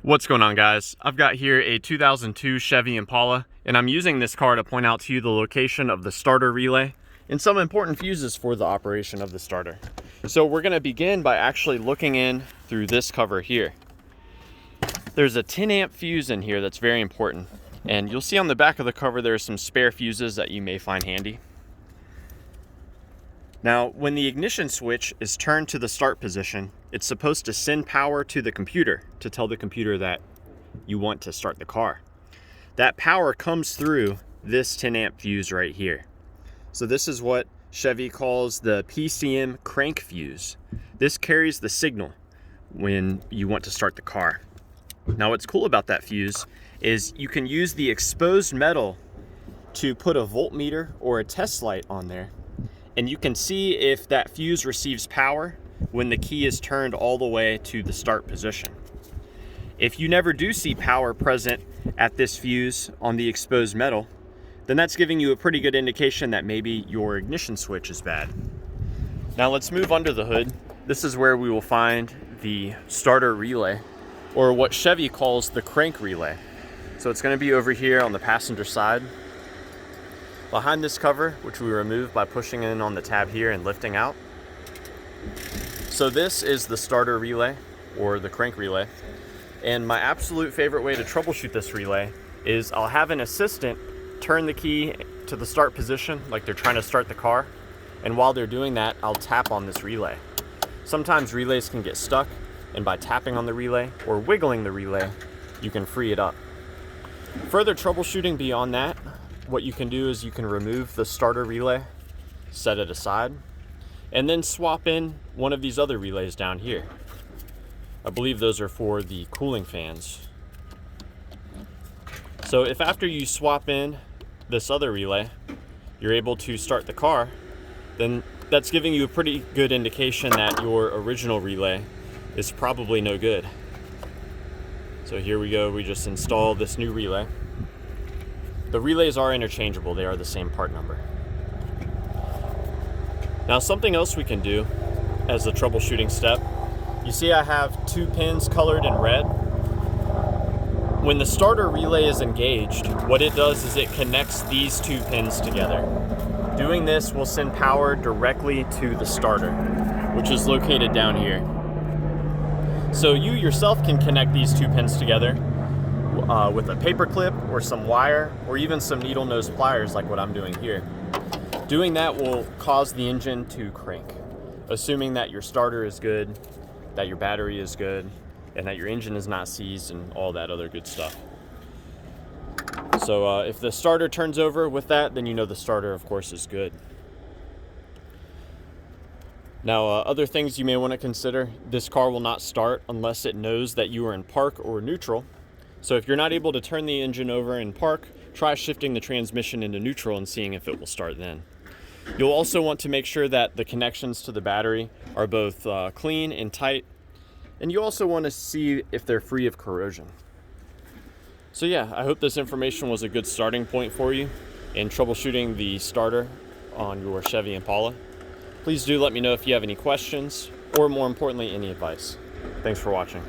What's going on, guys? I've got here a 2002 Chevy Impala, and I'm using this car to point out to you the location of the starter relay and some important fuses for the operation of the starter. So we're going to begin by actually looking in through this cover here. There's a 10 amp fuse in here that's very important, and you'll see on the back of the cover there are some spare fuses that you may find handy. Now, when the ignition switch is turned to the start position, it's supposed to send power to the computer to tell the computer that you want to start the car. That power comes through this 10 amp fuse right here. So this is what Chevy calls the PCM crank fuse. This carries the signal when you want to start the car. Now, what's cool about that fuse is you can use the exposed metal to put a voltmeter or a test light on there, and you can see if that fuse receives power when the key is turned all the way to the start position. If you never do see power present at this fuse on the exposed metal, then that's giving you a pretty good indication that maybe your ignition switch is bad. Now let's move under the hood. This is where we will find the starter relay, or what Chevy calls the crank relay. So it's going to be over here on the passenger side, behind this cover, which we remove by pushing in on the tab here and lifting out. So this is the starter relay, or the crank relay. And my absolute favorite way to troubleshoot this relay is I'll have an assistant turn the key to the start position like they're trying to start the car. And while they're doing that, I'll tap on this relay. Sometimes relays can get stuck, and by tapping on the relay or wiggling the relay, you can free it up. Further troubleshooting beyond that, what you can do is you can remove the starter relay, set it aside, and then swap in one of these other relays down here. I believe those are for the cooling fans. So if after you swap in this other relay, you're able to start the car, then that's giving you a pretty good indication that your original relay is probably no good. So here we go, we just installed this new relay. The relays are interchangeable, they are the same part number. Now, something else we can do as a troubleshooting step, you see I have two pins colored in red. When the starter relay is engaged, what it does is it connects these two pins together. Doing this will send power directly to the starter, which is located down here. So you yourself can connect these two pins together with a paper clip or some wire or even some needle nose pliers like what I'm doing here. Doing that will cause the engine to crank, assuming that your starter is good, that your battery is good, and that your engine is not seized and all that other good stuff. So if the starter turns over with that, then you know the starter, of course, is good. Now, other things you may want to consider, this car will not start unless it knows that you are in park or neutral. So if you're not able to turn the engine over in park, try shifting the transmission into neutral and seeing if it will start then. You'll also want to make sure that the connections to the battery are both clean and tight, and you also want to see if they're free of corrosion. So yeah, I hope this information was a good starting point for you in troubleshooting the starter on your Chevy Impala. Please do let me know if you have any questions, or more importantly, any advice. Thanks for watching.